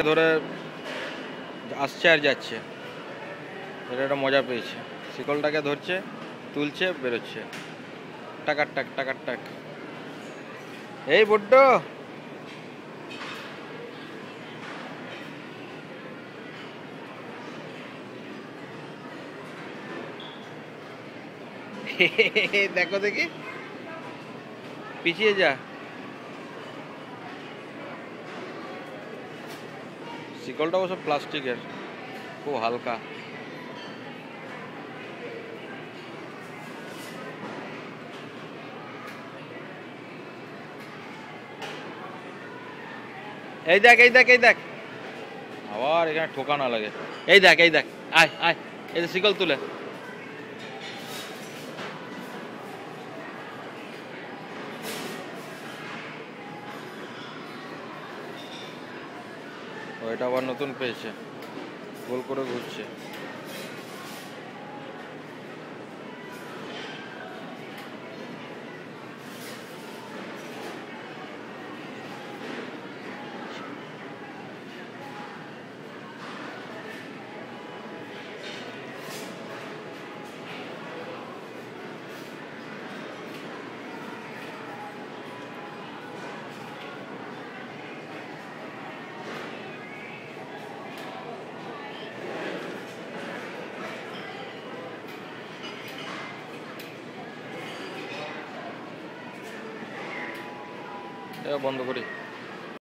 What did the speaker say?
ধরে আসছে আর যাচ্ছে, এটা একটা মজা পেয়েছে। শিকলটাকে ধরছে, তুলছে, বেরোচ্ছে, টাকার টাক টাকার টাক। এই বড্ড দেখো দেখি, পিছিয়ে যা। শিকলটা অবশ্য প্লাস্টিকের, খুব হালকা। এই দেখ এই দেখ এই দেখ, আবার এখানে ঠোকা না লাগে। এই দেখ এই দেখ, আয় আয়, এই যে শিকল তুলে। ওইটা আবার নতুন পেয়েছে, গোল করে ঘুরছে। বন্ধ করি।